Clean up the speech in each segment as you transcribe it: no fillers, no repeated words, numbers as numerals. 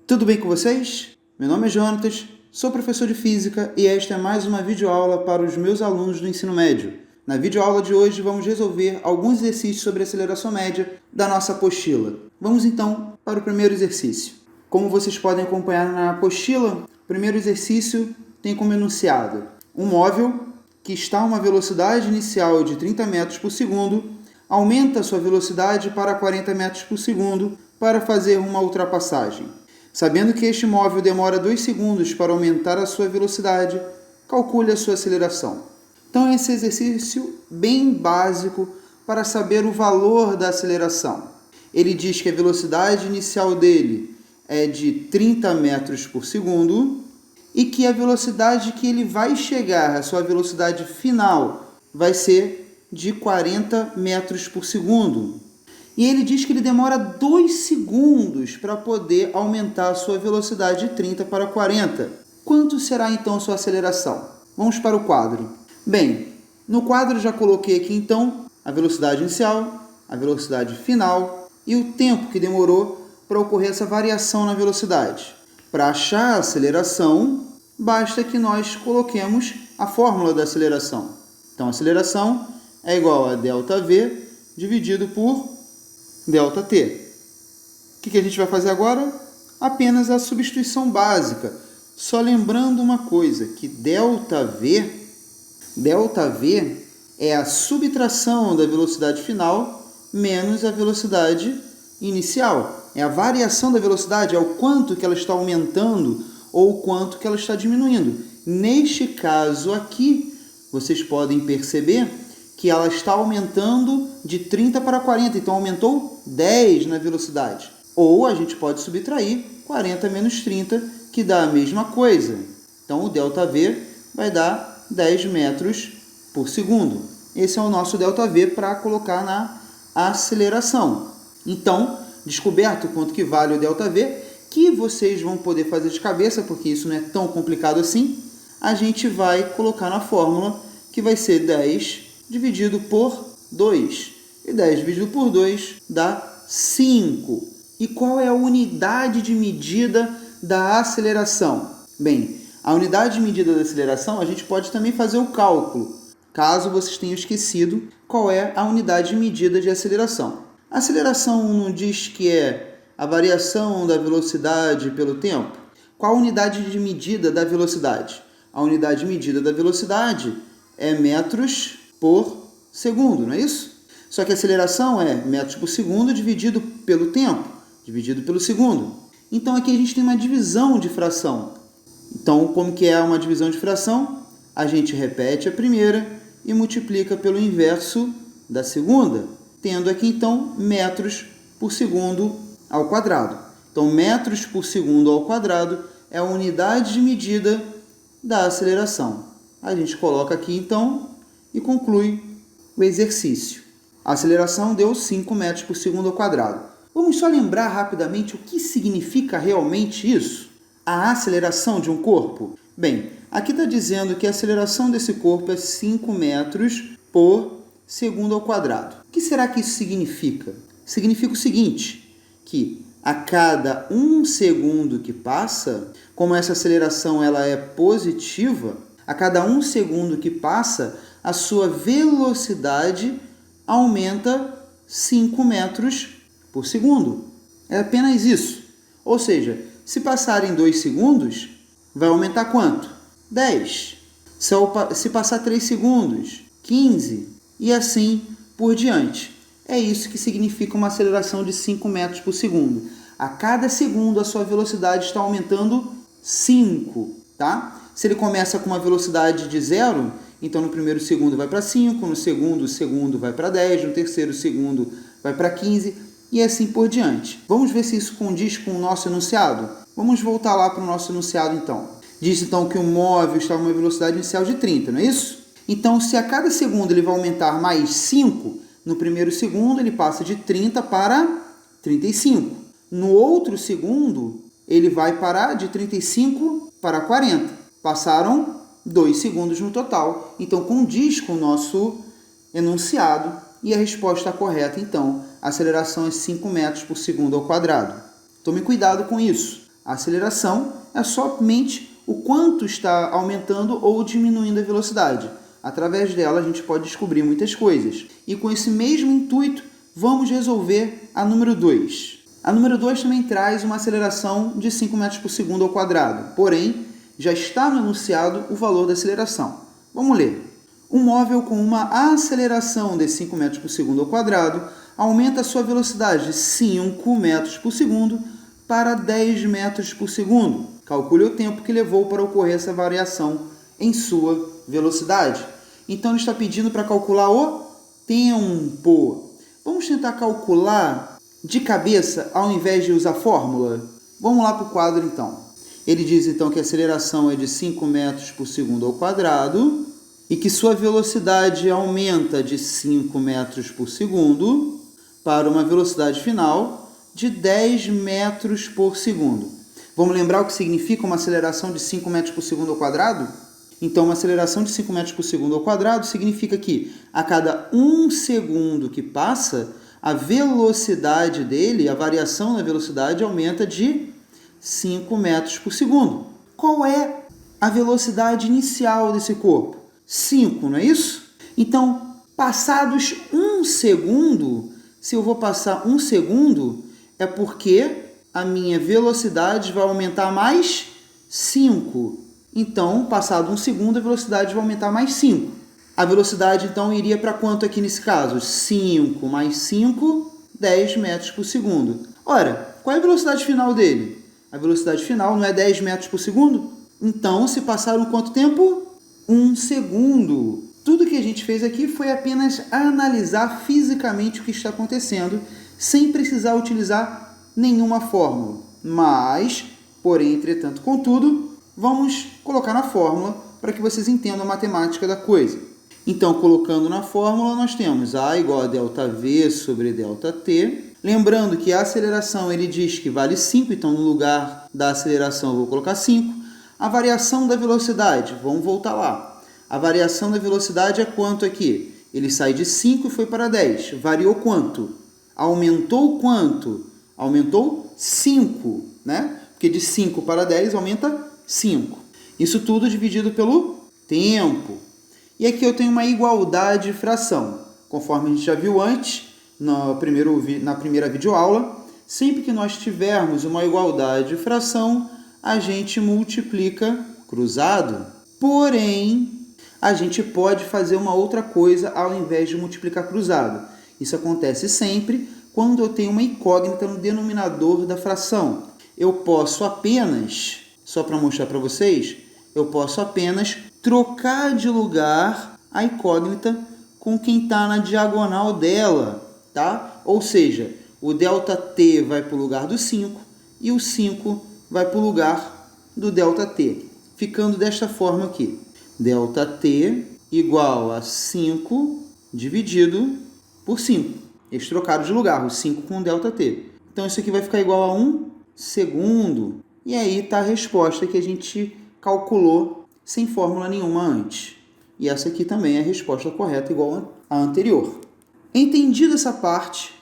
Tudo bem com vocês? Meu nome é Jonatas, sou professor de Física e esta é mais uma videoaula para os meus alunos do ensino médio. Na videoaula de hoje vamos resolver alguns exercícios sobre aceleração média da nossa apostila. Vamos então para o primeiro exercício. Como vocês podem acompanhar na apostila, o primeiro exercício tem como enunciado: um móvel que está a uma velocidade inicial de 30 metros por segundo aumenta sua velocidade para 40 metros por segundo para fazer uma ultrapassagem. Sabendo que este móvel demora 2 segundos para aumentar a sua velocidade, calcule a sua aceleração. Então, esse exercício bem básico para saber o valor da aceleração. Ele diz que a velocidade inicial dele é de 30 metros por segundo e que a velocidade que ele vai chegar, a sua velocidade final, vai ser de 40 metros por segundo. E ele diz que ele demora 2 segundos para poder aumentar a sua velocidade de 30 para 40. Quanto será então a sua aceleração? Vamos para o quadro. Bem, no quadro já coloquei aqui então a velocidade inicial, a velocidade final e o tempo que demorou para ocorrer essa variação na velocidade. Para achar a aceleração, basta que nós coloquemos a fórmula da aceleração. Então, a aceleração é igual a ΔV dividido por ΔT. O que a gente vai fazer agora? Apenas a substituição básica. Só lembrando uma coisa, que ΔV é a subtração da velocidade final menos a velocidade inicial. É a variação da velocidade, é o quanto que ela está aumentando ou o quanto que ela está diminuindo. Neste caso aqui, vocês podem perceber que ela está aumentando de 30 para 40, então aumentou 10 na velocidade. Ou a gente pode subtrair 40 menos 30, que dá a mesma coisa. Então o ΔV vai dar 10 metros por segundo. Esse é o nosso ΔV para colocar na aceleração. Então, descoberto quanto que vale o ΔV, que vocês vão poder fazer de cabeça, porque isso não é tão complicado assim, a gente vai colocar na fórmula, que vai ser 10 dividido por 2. E 10 dividido por 2 dá 5. E qual é a unidade de medida da aceleração? Bem, a unidade de medida da aceleração a gente pode também fazer o cálculo, caso vocês tenham esquecido qual é a unidade de medida de aceleração. A aceleração não diz que é a variação da velocidade pelo tempo? Qual a unidade de medida da velocidade? A unidade de medida da velocidade é metros por segundo, não é isso? Só que a aceleração é metros por segundo dividido pelo tempo, dividido pelo segundo. Então aqui a gente tem uma divisão de fração. Então, como que é uma divisão de fração? A gente repete a primeira e multiplica pelo inverso da segunda, tendo aqui então metros por segundo ao quadrado. Então, metros por segundo ao quadrado é a unidade de medida da aceleração. A gente coloca aqui então e conclui o exercício. A aceleração deu 5 metros por segundo ao quadrado. Vamos só lembrar rapidamente o que significa realmente isso? A aceleração de um corpo? Bem, aqui está dizendo que a aceleração desse corpo é 5 metros por segundo ao quadrado. O que será que isso significa? Significa o seguinte, que a cada 1 segundo que passa, como essa aceleração ela é positiva, a cada 1 segundo que passa, a sua velocidade aumenta 5 metros por segundo. É apenas isso. Ou seja, se passarem 2 segundos, vai aumentar quanto? 10. Se passar 3 segundos, 15. E assim por diante. É isso que significa uma aceleração de 5 metros por segundo. A cada segundo, a sua velocidade está aumentando 5. Tá? Se ele começa com uma velocidade de 0, então no primeiro segundo vai para 5, no segundo segundo vai para 10, no terceiro segundo vai para 15 e assim por diante. Vamos ver se isso condiz com o nosso enunciado? Vamos voltar lá para o nosso enunciado então. Diz então que o móvel está a uma velocidade inicial de 30, não é isso? Então, se a cada segundo ele vai aumentar mais 5, no primeiro segundo ele passa de 30 para 35. No outro segundo, ele vai parar de 35 para 40. Passaram 2 segundos no total. Então, condiz com o nosso enunciado e a resposta correta, então, a aceleração é 5 metros por segundo ao quadrado. Tome cuidado com isso. A aceleração é somente o quanto está aumentando ou diminuindo a velocidade. Através dela, a gente pode descobrir muitas coisas. E com esse mesmo intuito, vamos resolver a número 2. A número 2 também traz uma aceleração de 5 metros por segundo ao quadrado. Porém, já está no enunciado o valor da aceleração. Vamos ler. Um móvel com uma aceleração de 5 metros por segundo ao quadrado aumenta a sua velocidade de 5 metros por segundo para 10 metros por segundo. Calcule o tempo que levou para ocorrer essa variação em sua velocidade. Então, ele está pedindo para calcular o tempo. Vamos tentar calcular de cabeça ao invés de usar fórmula? Vamos lá para o quadro, então. Ele diz, então, que a aceleração é de 5 metros por segundo ao quadrado e que sua velocidade aumenta de 5 metros por segundo para uma velocidade final de 10 metros por segundo. Vamos lembrar o que significa uma aceleração de 5 metros por segundo ao quadrado? Então, uma aceleração de 5 metros por segundo ao quadrado significa que a cada 1 segundo que passa, a velocidade dele, a variação na velocidade, aumenta de 5 metros por segundo. Qual é a velocidade inicial desse corpo? 5, não é isso? Então, passados 1 segundo, se eu vou passar 1 segundo, é porque a minha velocidade vai aumentar mais 5. Então, passado 1 segundo, a velocidade vai aumentar mais 5. A velocidade, então, iria para quanto aqui nesse caso? 5 mais 5, 10 metros por segundo. Ora, qual é a velocidade final dele? A velocidade final não é 10 metros por segundo? Então, se passaram quanto tempo? 1 segundo. Tudo que a gente fez aqui foi apenas analisar fisicamente o que está acontecendo, sem precisar utilizar nenhuma fórmula. Mas, porém, entretanto, contudo, vamos colocar na fórmula para que vocês entendam a matemática da coisa. Então, colocando na fórmula, nós temos A igual a ΔV sobre ΔT. Lembrando que a aceleração ele diz que vale 5, então no lugar da aceleração eu vou colocar 5. A variação da velocidade, vamos voltar lá. A variação da velocidade é quanto aqui? Ele sai de 5 e foi para 10. Variou quanto? Aumentou quanto? Aumentou 5, né? Porque de 5 para 10 aumenta 5. Isso tudo dividido pelo tempo. E aqui eu tenho uma igualdade de fração. Conforme a gente já viu antes, na primeira videoaula, sempre que nós tivermos uma igualdade de fração, a gente multiplica cruzado. Porém, a gente pode fazer uma outra coisa ao invés de multiplicar cruzado. Isso acontece sempre quando eu tenho uma incógnita no denominador da fração. Eu posso apenas, só para mostrar para vocês, eu posso apenas trocar de lugar a incógnita com quem está na diagonal dela, tá? Ou seja, o ΔT vai para o lugar do 5 e o 5 vai para o lugar do ΔT, ficando desta forma aqui. ΔT igual a 5 dividido por 5. Eles trocaram de lugar, o 5 com o ΔT. Então, isso aqui vai ficar igual a 1 segundo. E aí está a resposta que a gente calculou sem fórmula nenhuma antes. E essa aqui também é a resposta correta, igual à anterior. Entendida essa parte,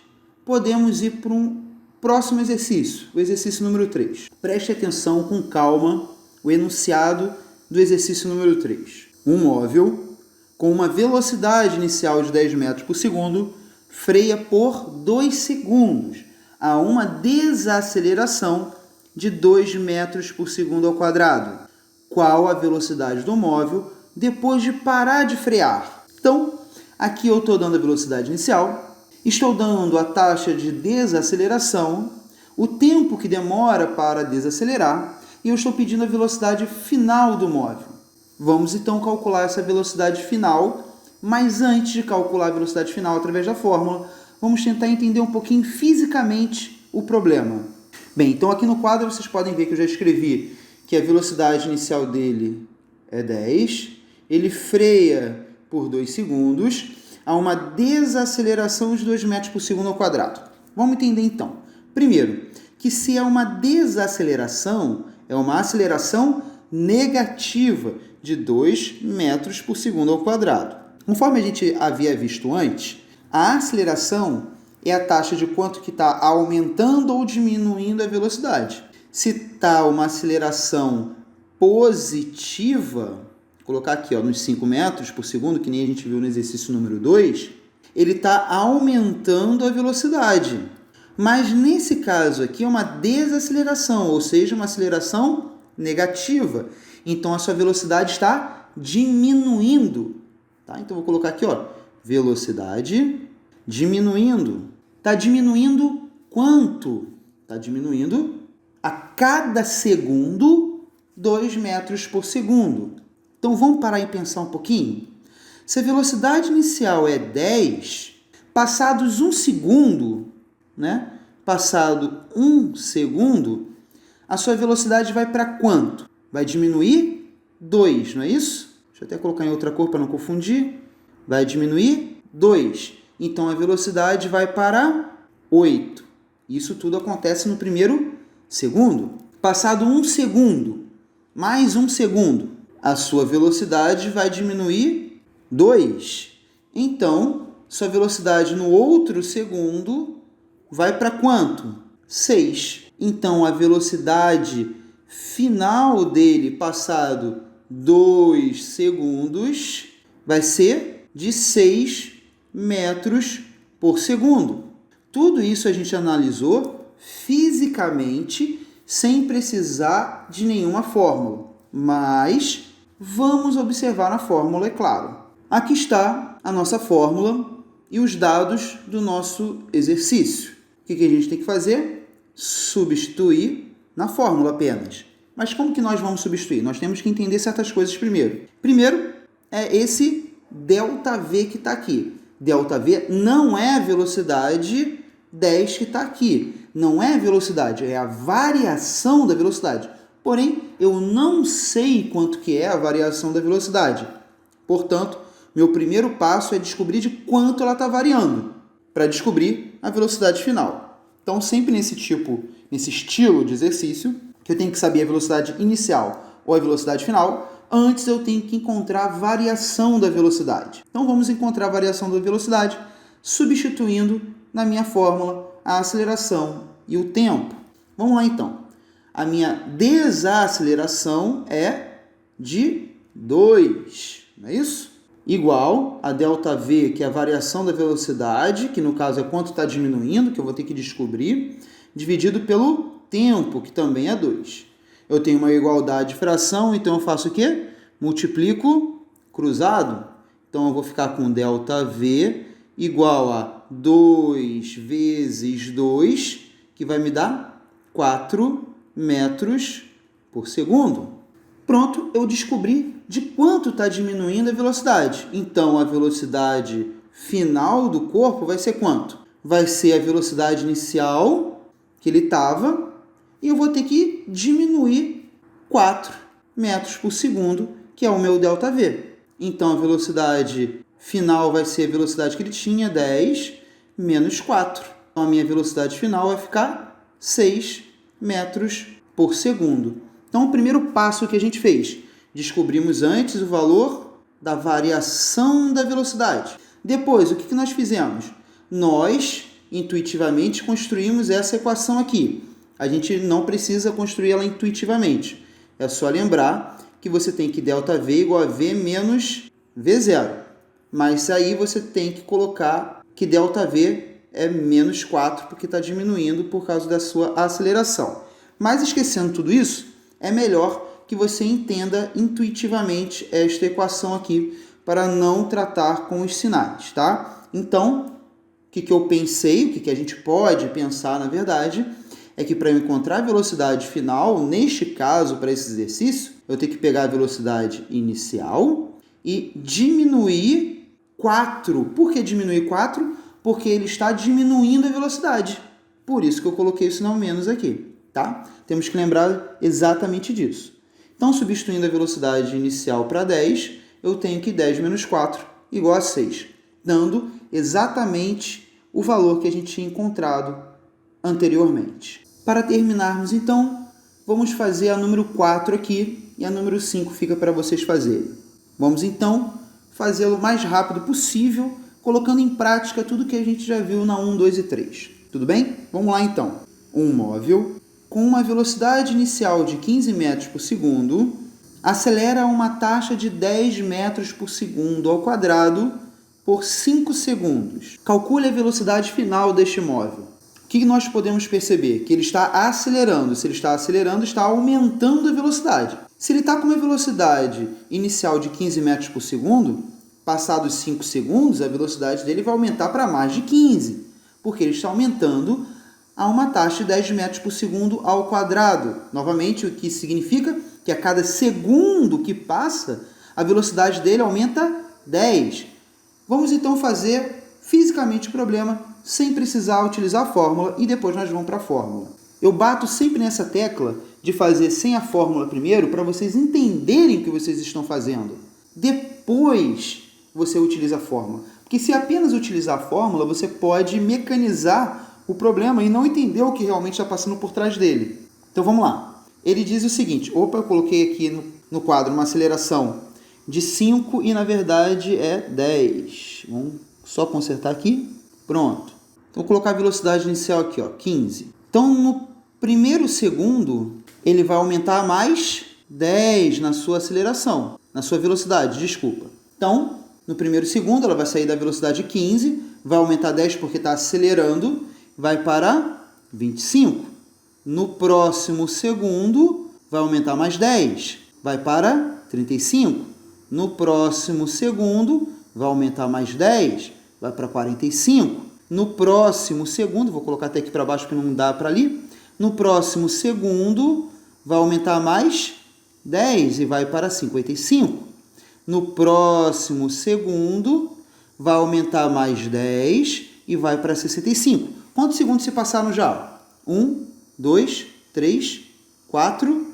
podemos ir para um próximo exercício, o exercício número 3. Preste atenção com calma o enunciado do exercício número 3. Um móvel com uma velocidade inicial de 10 metros por segundo freia por 2 segundos a uma desaceleração de 2 metros por segundo ao quadrado. Qual a velocidade do móvel depois de parar de frear? Então, aqui eu estou dando a velocidade inicial, estou dando a taxa de desaceleração, o tempo que demora para desacelerar, e eu estou pedindo a velocidade final do móvel. Vamos então calcular essa velocidade final, mas antes de calcular a velocidade final através da fórmula, vamos tentar entender um pouquinho fisicamente o problema. Bem, então aqui no quadro vocês podem ver que eu já escrevi que a velocidade inicial dele é 10, ele freia por 2 segundos a uma desaceleração de 2 metros por segundo ao quadrado. Vamos entender então. Primeiro, que se é uma desaceleração, é uma aceleração negativa de 2 metros por segundo ao quadrado. Conforme a gente havia visto antes, a aceleração é a taxa de quanto que está aumentando ou diminuindo a velocidade. Se está uma aceleração positiva, vou colocar aqui nos 5 metros por segundo, que nem a gente viu no exercício número 2, ele está aumentando a velocidade. Mas nesse caso aqui é uma desaceleração, ou seja, uma aceleração negativa. Então a sua velocidade está diminuindo. Tá? Então vou colocar aqui, velocidade diminuindo. Está diminuindo quanto? Está diminuindo a cada segundo 2 metros por segundo. Então vamos parar e pensar um pouquinho? Se a velocidade inicial é 10, passados 1 segundo, passado 1 segundo, a sua velocidade vai para quanto? Vai diminuir 2, não é isso? Deixa eu até colocar em outra cor para não confundir. Vai diminuir 2. Então a velocidade vai para 8. Isso tudo acontece no primeiro segundo. Passado 1 segundo, mais 1 segundo, a sua velocidade vai diminuir 2. Então, sua velocidade no outro segundo vai para quanto? 6. Então, a velocidade final dele, passado 2 segundos, vai ser de 6 metros por segundo. Tudo isso a gente analisou fisicamente, sem precisar de nenhuma fórmula. Mas vamos observar na fórmula, é claro. Aqui está a nossa fórmula e os dados do nosso exercício. O que a gente tem que fazer? Substituir na fórmula apenas. Mas como que nós vamos substituir? Nós temos que entender certas coisas primeiro. Primeiro é esse ΔV que está aqui. ΔV não é a velocidade 10 que está aqui. Não é a velocidade, é a variação da velocidade. Porém, eu não sei quanto que é a variação da velocidade. Portanto, meu primeiro passo é descobrir de quanto ela está variando, para descobrir a velocidade final. Então, sempre nesse estilo de exercício, que eu tenho que saber a velocidade inicial ou a velocidade final, antes eu tenho que encontrar a variação da velocidade. Então, vamos encontrar a variação da velocidade substituindo na minha fórmula a aceleração e o tempo. Vamos lá, então. A minha desaceleração é de 2, não é isso? Igual a ΔV, que é a variação da velocidade, que no caso é quanto está diminuindo, que eu vou ter que descobrir, dividido pelo tempo, que também é 2. Eu tenho uma igualdade de fração, então eu faço o quê? Multiplico cruzado. Então eu vou ficar com ΔV igual a 2 vezes 2, que vai me dar 4 metros por segundo. Pronto, eu descobri de quanto está diminuindo a velocidade. Então, a velocidade final do corpo vai ser quanto? Vai ser a velocidade inicial que ele estava e eu vou ter que diminuir 4 metros por segundo, que é o meu ΔV. Então, a velocidade final vai ser a velocidade que ele tinha, 10, menos 4. Então, a minha velocidade final vai ficar 6 metros por segundo. Então, o primeiro passo que a gente fez, descobrimos antes o valor da variação da velocidade. Depois, o que nós fizemos? Nós, intuitivamente, construímos essa equação aqui. A gente não precisa construir ela intuitivamente. É só lembrar que você tem que ΔV igual a V menos V0. Mas aí você tem que colocar que ΔV é menos 4, porque está diminuindo por causa da sua aceleração. Mas esquecendo tudo isso, é melhor que você entenda intuitivamente esta equação aqui para não tratar com os sinais, tá? Então, o que eu pensei, o que a gente pode pensar, na verdade, é que para eu encontrar a velocidade final, neste caso, para esse exercício, eu tenho que pegar a velocidade inicial e diminuir 4. Por que diminuir 4? Porque ele está diminuindo a velocidade. Por isso que eu coloquei o sinal menos aqui, tá? Temos que lembrar exatamente disso. Então, substituindo a velocidade inicial para 10, eu tenho que 10 menos 4 igual a 6, dando exatamente o valor que a gente tinha encontrado anteriormente. Para terminarmos, então, vamos fazer a número 4 aqui e a número 5 fica para vocês fazerem. Vamos, então, fazê-lo o mais rápido possível, colocando em prática tudo que a gente já viu na 1, 2 e 3. Tudo bem? Vamos lá, então. Um móvel com uma velocidade inicial de 15 metros por segundo, acelera a uma taxa de 10 metros por segundo ao quadrado por 5 segundos. Calcule a velocidade final deste móvel. O que nós podemos perceber? Que ele está acelerando. Se ele está acelerando, está aumentando a velocidade. Se ele está com uma velocidade inicial de 15 metros por segundo, passados 5 segundos, a velocidade dele vai aumentar para mais de 15, porque ele está aumentando a uma taxa de 10 metros por segundo ao quadrado. Novamente, o que significa que a cada segundo que passa, a velocidade dele aumenta 10. Vamos então fazer fisicamente o problema sem precisar utilizar a fórmula e depois nós vamos para a fórmula. Eu bato sempre nessa tecla de fazer sem a fórmula primeiro para vocês entenderem o que vocês estão fazendo. Depois você utiliza a fórmula. Porque se apenas utilizar a fórmula, você pode mecanizar o problema e não entender o que realmente está passando por trás dele. Então vamos lá. Ele diz o seguinte, eu coloquei aqui no quadro uma aceleração de 5 e na verdade é 10. Vamos só consertar aqui. Pronto. Então vou colocar a velocidade inicial aqui, 15. Então no primeiro segundo ele vai aumentar mais 10 na sua aceleração, na sua velocidade, desculpa. Então, no primeiro segundo ela vai sair da velocidade 15, vai aumentar 10 porque está acelerando, vai para 25. No próximo segundo vai aumentar mais 10, vai para 35. No próximo segundo vai aumentar mais 10, vai para 45. No próximo segundo, vou colocar até aqui para baixo porque não dá para ali. No próximo segundo vai aumentar mais 10 e vai para 55. No próximo segundo vai aumentar mais 10 e vai para 65. Quantos segundos se passaram já? 1, 2, 3, 4,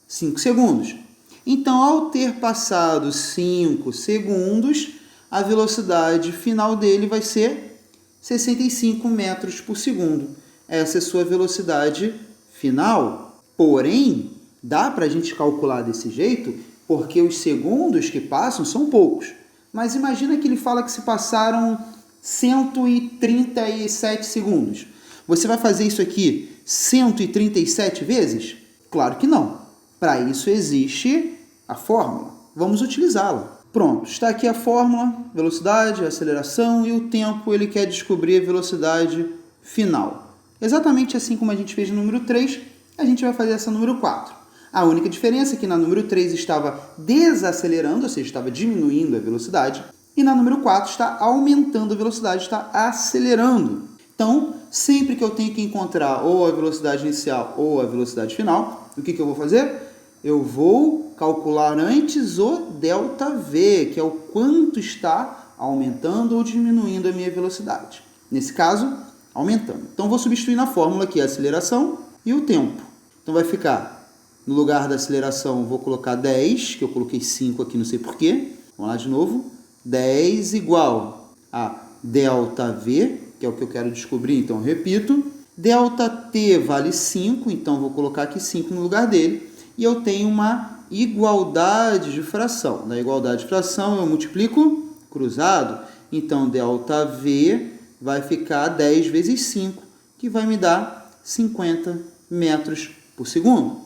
5 segundos. Então, ao ter passado 5 segundos, a velocidade final dele vai ser 65 metros por segundo. Essa é a sua velocidade final. Porém, dá para a gente calcular desse jeito, porque os segundos que passam são poucos. Mas imagina que ele fala que se passaram 137 segundos. Você vai fazer isso aqui 137 vezes? Claro que não. Para isso existe a fórmula. Vamos utilizá-la. Pronto, está aqui a fórmula, velocidade, aceleração e o tempo, ele quer descobrir a velocidade final. Exatamente assim como a gente fez no número 3, a gente vai fazer essa número 4. A única diferença é que na número 3 estava desacelerando, ou seja, estava diminuindo a velocidade, e na número 4 está aumentando a velocidade, está acelerando. Então, sempre que eu tenho que encontrar ou a velocidade inicial ou a velocidade final, o que eu vou fazer? Eu vou calcular antes o ΔV, que é o quanto está aumentando ou diminuindo a minha velocidade. Nesse caso, aumentando. Então, vou substituir na fórmula aqui a aceleração e o tempo. Então, vai ficar, no lugar da aceleração, vou colocar 10, que eu coloquei 5 aqui, não sei porquê. Vamos lá de novo. 10 igual a ΔV, que é o que eu quero descobrir, então eu repito. ΔT vale 5, então vou colocar aqui 5 no lugar dele. E eu tenho uma igualdade de fração. Na igualdade de fração eu multiplico cruzado. Então, ΔV vai ficar 10 vezes 5, que vai me dar 50 metros por segundo.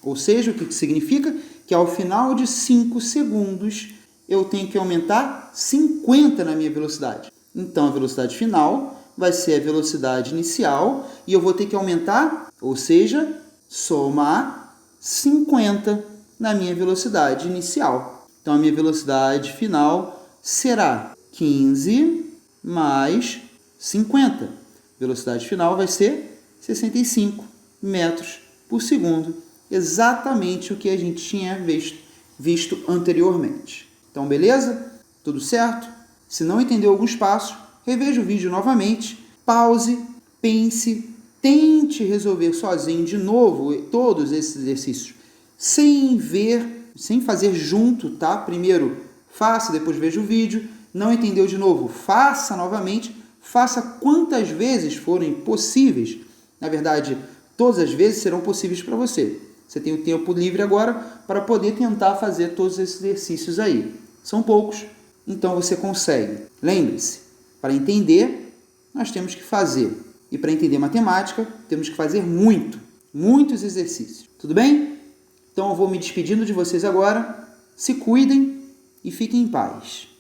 Ou seja, o que significa? Que ao final de 5 segundos eu tenho que aumentar 50 na minha velocidade. Então, a velocidade final vai ser a velocidade inicial e eu vou ter que aumentar, ou seja, somar 50 na minha velocidade inicial. Então, a minha velocidade final será 15 mais 50. Velocidade final vai ser 65 metros por segundo. Exatamente o que a gente tinha visto anteriormente. Então, beleza? Tudo certo? Se não entendeu alguns passos, reveja o vídeo novamente, pause, pense, tente resolver sozinho de novo todos esses exercícios, sem fazer junto, tá? Primeiro faça, depois veja o vídeo. Não entendeu de novo? Faça novamente. Faça quantas vezes forem possíveis. Na verdade, todas as vezes serão possíveis para você. Você tem o tempo livre agora para poder tentar fazer todos esses exercícios aí. São poucos, então você consegue. Lembre-se, para entender, nós temos que fazer. E para entender matemática, temos que fazer muito. Muitos exercícios. Tudo bem? Então eu vou me despedindo de vocês agora. Se cuidem e fiquem em paz.